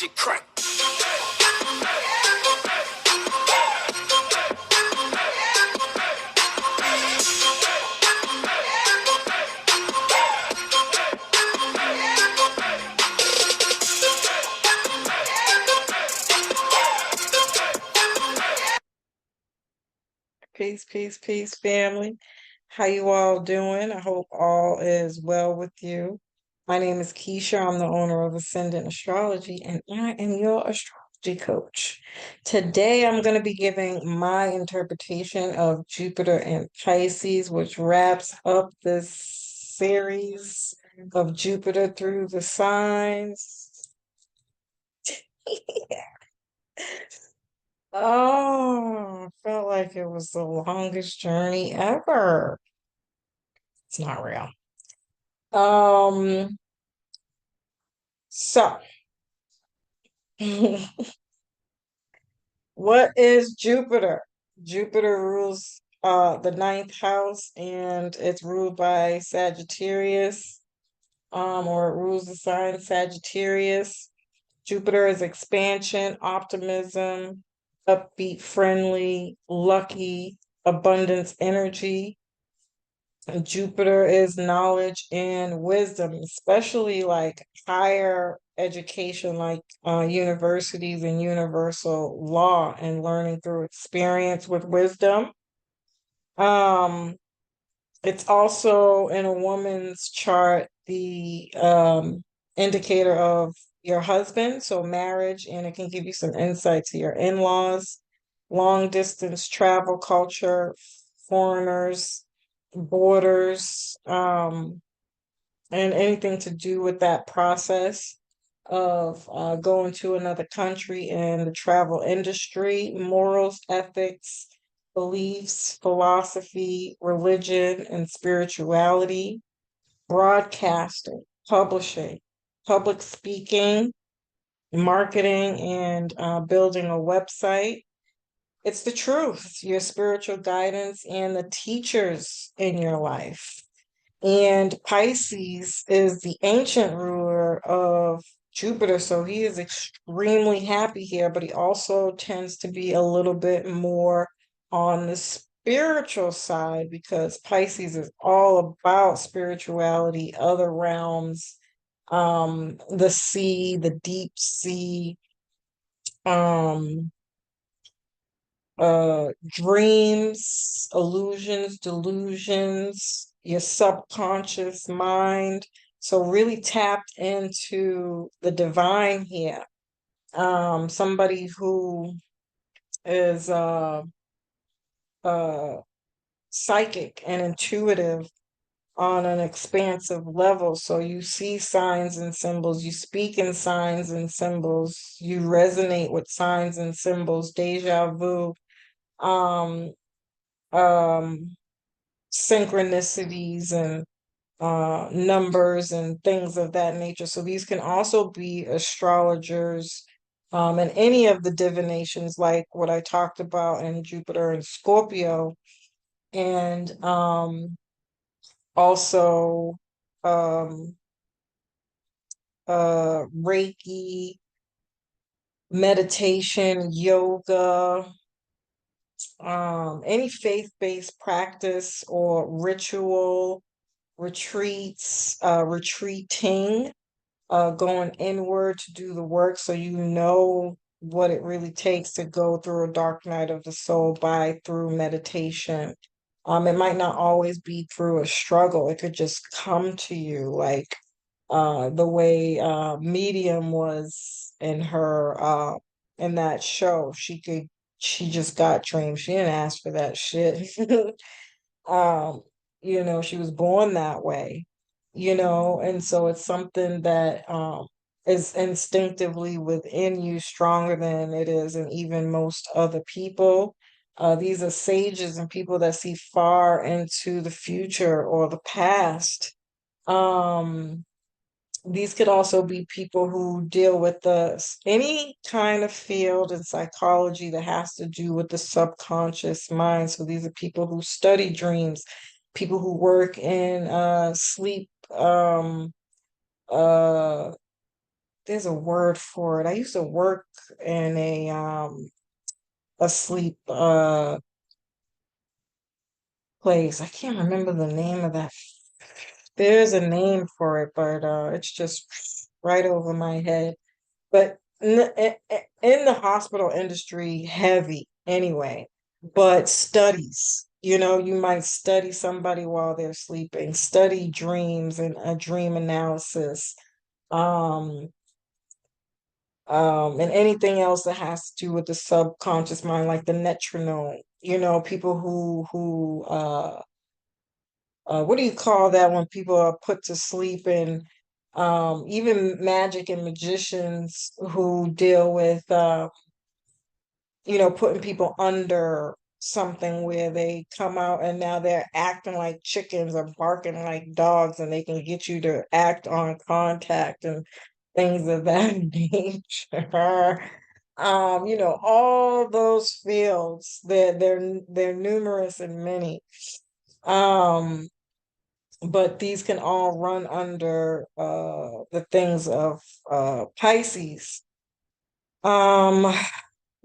shit crank. Peace, peace, peace, family. How you all doing? I hope all is well with you. My name is Keisha. I'm the owner of Ascendant Astrology, and I am your astrology coach. Today, I'm going to be giving my interpretation of Jupiter and Pisces, which wraps up this series of Jupiter through the signs. Oh, felt like it was the longest journey ever. It's not real. Um, so what is Jupiter? Jupiter rules the ninth house, and it's ruled by Sagittarius, or it rules the sign Sagittarius. Jupiter is expansion, optimism, upbeat, friendly, lucky, abundance energy. Jupiter is knowledge and wisdom, especially like higher education, like universities and universal law and learning through experience with wisdom. Um, it's also in a woman's chart the indicator of your husband, so marriage, and it can give you some insight to your in-laws, long distance travel, culture, foreigners, borders, and anything to do with that process of going to another country and the travel industry, morals, ethics, beliefs, philosophy, religion, and spirituality, broadcasting, publishing, public speaking, marketing, and building a website. It's the truth, your spiritual guidance, and the teachers in your life. And Pisces is the ancient ruler of Jupiter, so he is extremely happy here, but he also tends to be a little bit more on the spiritual side because Pisces is all about spirituality, other realms, the sea, the deep sea, um, dreams, illusions, delusions, your subconscious mind. So really tapped into the divine here. Somebody who is uh psychic and intuitive on an expansive level. So you see signs and symbols, you speak in signs and symbols, you resonate with signs and symbols, deja vu. Um, um, Synchronicities and numbers and things of that nature. So these can also be astrologers and any of the divinations, like what I talked about in Jupiter and Scorpio, and also um, Reiki, meditation, yoga, any faith-based practice or ritual, retreats, retreating, going inward to do the work so you know what it really takes to go through a dark night of the soul by through meditation. It might not always be through a struggle. It could just come to you like the way Medium was in her in that show. She just got dreams. She didn't ask for that shit. um she was born that way, and so it's something that is instinctively within you, stronger than it is in even most other people. These are sages and people that see far into the future or the past. um these could also be people who deal with any kind of field in psychology that has to do with the subconscious mind. So these are people who study dreams, people who work in sleep uh there's a word for it. I used to work in a sleep place. I can't remember the name of that. There's a name for it, but it's just right over my head. But in the hospital industry, heavy anyway. But studies, you might study somebody while they're sleeping, study dreams and a dream analysis, um, and anything else that has to do with the subconscious mind, like the metronome. People who what do you call that when people are put to sleep, and even magic and magicians who deal with putting people under something where they come out and now they're acting like chickens or barking like dogs, and they can get you to act on contact and things of that nature. All those fields, they're numerous and many. Um, but these can all run under the things of Pisces. Um,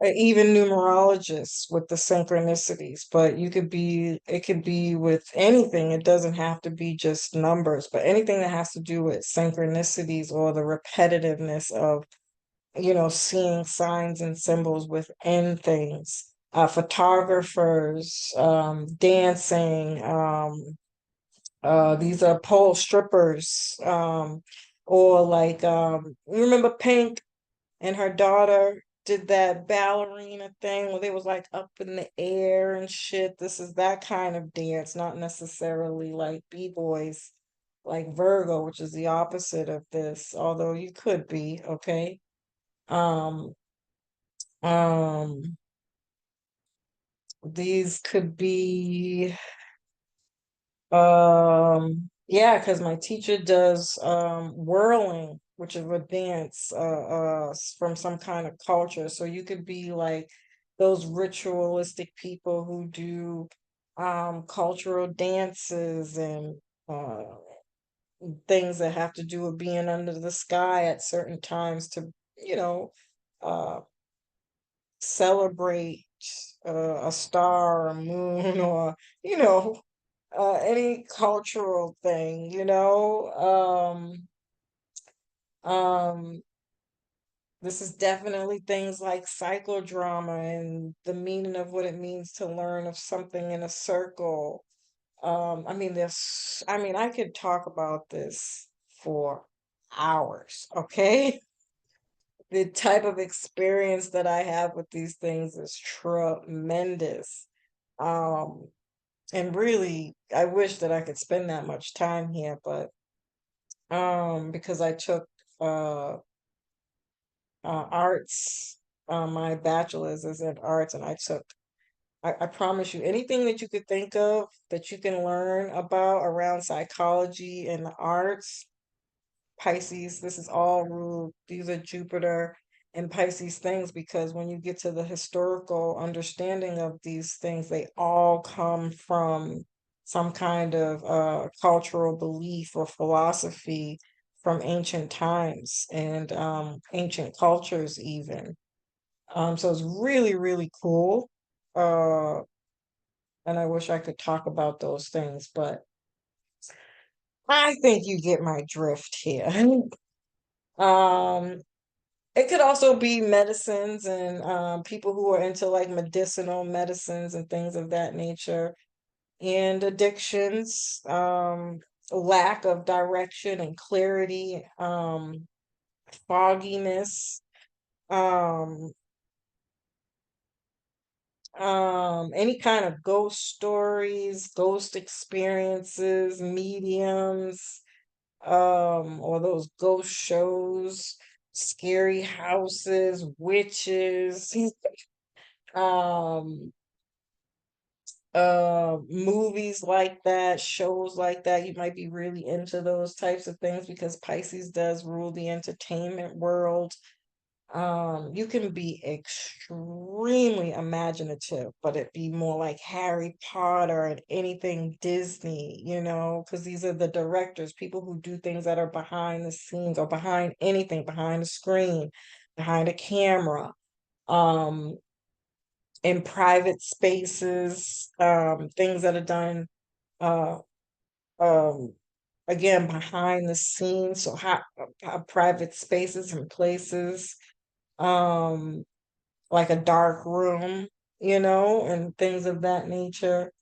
even numerologists with the synchronicities, but it could be with anything. It doesn't have to be just numbers, but anything that has to do with synchronicities or the repetitiveness of, seeing signs and symbols within things. Photographers, dancing, these are pole strippers, or like, you remember Pink and her daughter did that ballerina thing where they was like up in the air and shit. This is that kind of dance, not necessarily like b-boys, like Virgo, which is the opposite of this, although you could be, okay. Um, um, these could be yeah, because my teacher does whirling, which is a dance from some kind of culture. So you could be like those ritualistic people who do cultural dances and uh things that have to do with being under the sky at certain times to, you know, uh celebrate a star or a moon or, you know, any cultural thing, um, this is definitely things like psychodrama and the meaning of what it means to learn of something in a circle. I could talk about this for hours, okay? The type of experience that I have with these things is tremendous. Um, and really, I wish that I could spend that much time here, but because I took uh, arts, my bachelor's is in arts, and I promise you, anything that you could think of that you can learn about around psychology and the arts, Pisces, this is all ruled, these are Jupiter and Pisces things, because when you get to the historical understanding of these things, they all come from some kind of cultural belief or philosophy from ancient times and ancient cultures even. So it's really, really cool. Uh, and I wish I could talk about those things, but I think you get my drift here. Um, It could also be medicines and people who are into like medicinal medicines and things of that nature, and addictions, lack of direction and clarity, fogginess, um, any kind of ghost stories, ghost experiences, mediums, or those ghost shows, scary houses, witches, um, movies like that, shows like that. You might be really into those types of things because Pisces does rule the entertainment world. You can be extremely imaginative, but it be more like Harry Potter and anything Disney, because these are the directors, people who do things that are behind the scenes or behind anything, behind the screen, behind a camera, um, in private spaces, things that are done, uh, um, again, behind the scenes, so private spaces and places. Um, like a dark room, and things of that nature.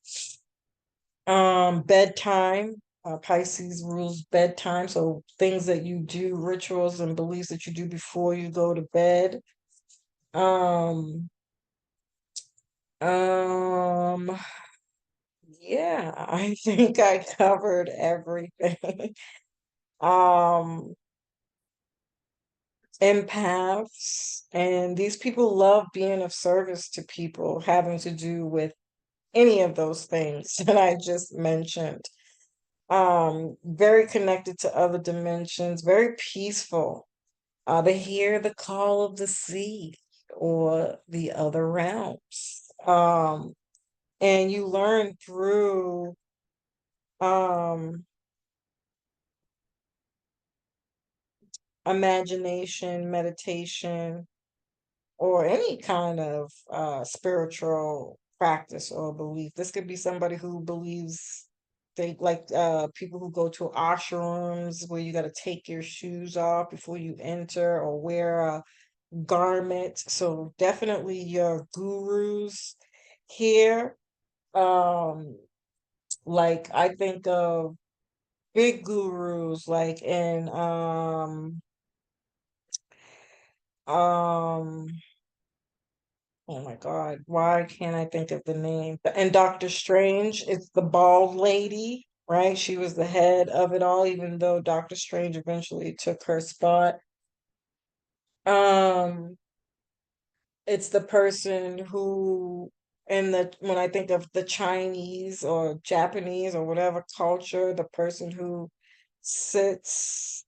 Bedtime. Pisces rules bedtime, so things that you do, rituals and beliefs that you do before you go to bed. Um, um, yeah, I think I covered everything. Um, Empaths, and these people love being of service to people having to do with any of those things that I just mentioned. Very connected to other dimensions, very peaceful. They hear the call of the sea or the other realms. And you learn through um, imagination, meditation, or any kind of spiritual practice or belief. This could be somebody who believes they like people who go to ashrams where you got to take your shoes off before you enter or wear a garment. So definitely your gurus here. Um, like I think of big gurus like in um oh my God, why can't I think of the name? And Doctor Strange, it's the bald lady, right? She was the head of it all, even though Doctor Strange eventually took her spot. Um, it's the person who, when I think of the Chinese or Japanese or whatever culture, the person who sits,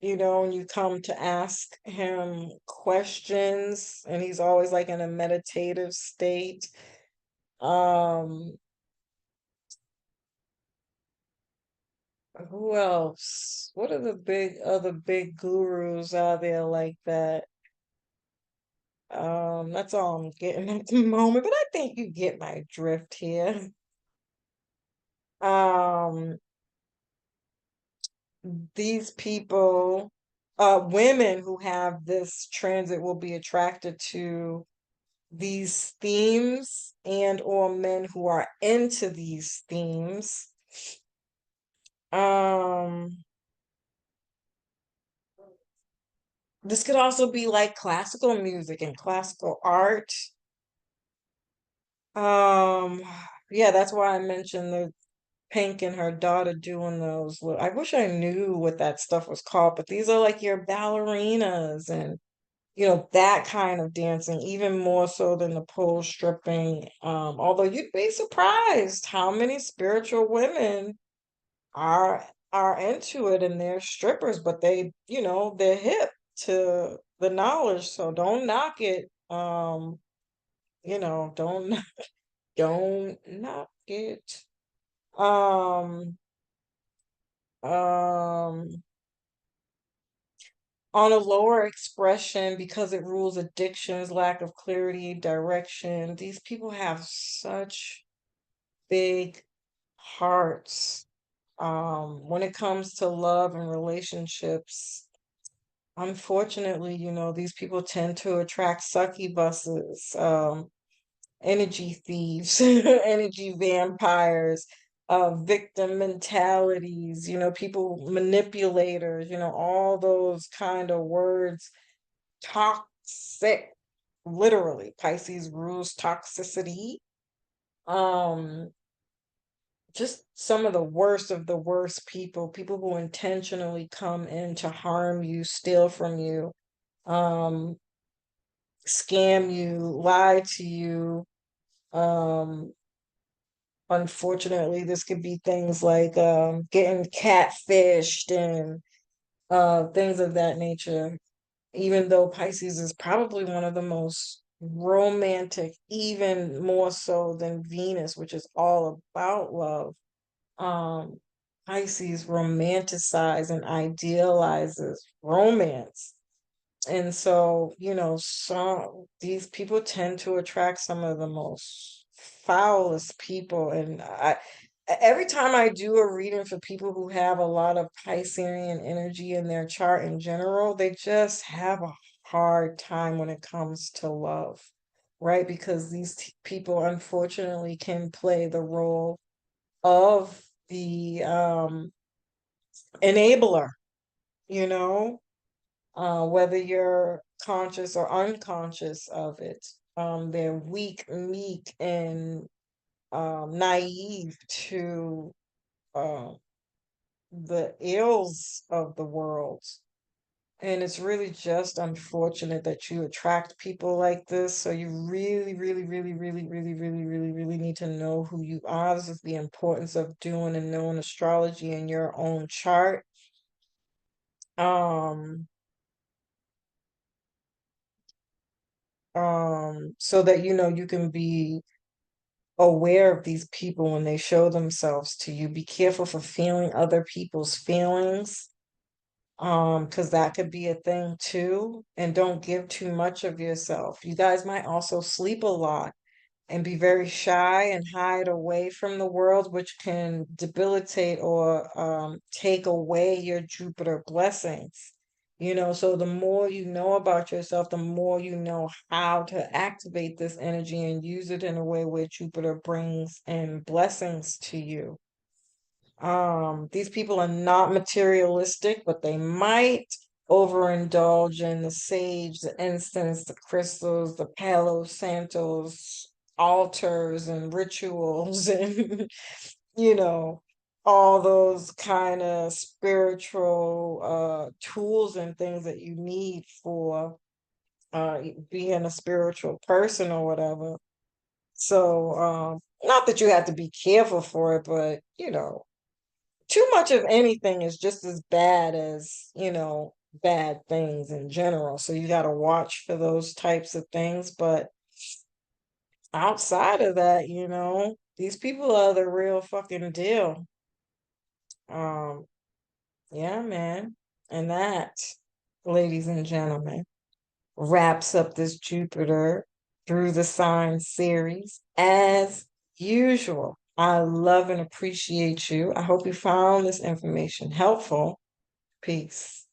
and you come to ask him questions, and he's always like in a meditative state. Um, who else? What are the other big gurus out there like that? That's all I'm getting at the moment, but I think you get my drift here. Um, these people, women who have this transit will be attracted to these themes and or men who are into these themes. Um, this could also be like classical music and classical art. Um, yeah, that's why I mentioned the Pink and her daughter doing those. I wish I knew what that stuff was called, but these are like your ballerinas and that kind of dancing, even more so than the pole stripping. Although you'd be surprised how many spiritual women are into it and they're strippers, but they're hip to the knowledge, so don't knock it. Don't don't knock it. Um, um, on a lower expression, because it rules addictions, lack of clarity, direction. These people have such big hearts. When it comes to love and relationships, unfortunately, these people tend to attract succubuses, energy thieves, energy vampires, victim mentalities, people manipulators, all those kind of words. Toxic, literally. Pisces rules toxicity. Um, just some of the worst people who intentionally come in to harm you, steal from you, um, scam you, lie to you. Um, Unfortunately, this could be things like getting catfished and things of that nature. even though Pisces is probably one of the most romantic, even more so than Venus, which is all about love. Um, Pisces romanticize and idealizes romance. And so, some these people tend to attract some of the most foulest people. And every time I do a reading for people who have a lot of Piscean energy in their chart in general, they just have a hard time when it comes to love, right? Because these people unfortunately can play the role of the enabler, you know? Whether you're conscious or unconscious of it. They're weak, meek, and naive to uh, the ills of the world. And it's really just unfortunate that you attract people like this. So you really, really, really, really, really, really, really, really need to know who you are. This is the importance of doing and knowing astrology in your own chart. Um, so that you can be aware of these people when they show themselves to you. Be careful for feeling other people's feelings, because that could be a thing too. And don't give too much of yourself. You guys might also sleep a lot and be very shy and hide away from the world, which can debilitate or take away your Jupiter blessings. So the more you know about yourself, the more you know how to activate this energy and use it in a way where Jupiter brings in blessings to you. These people are not materialistic, but they might overindulge in the sage, the incense, the crystals, the Palo Santos altars and rituals and you know all those kind of spiritual tools and things that you need for being a spiritual person or whatever. So not that you have to be careful for it, but too much of anything is just as bad as, bad things in general. So you got to watch for those types of things. But outside of that, these people are the real fucking deal. Um, yeah, man. And that, ladies and gentlemen, wraps up this Jupiter through the sign series as usual. I love and appreciate you. I hope you found this information helpful. Peace.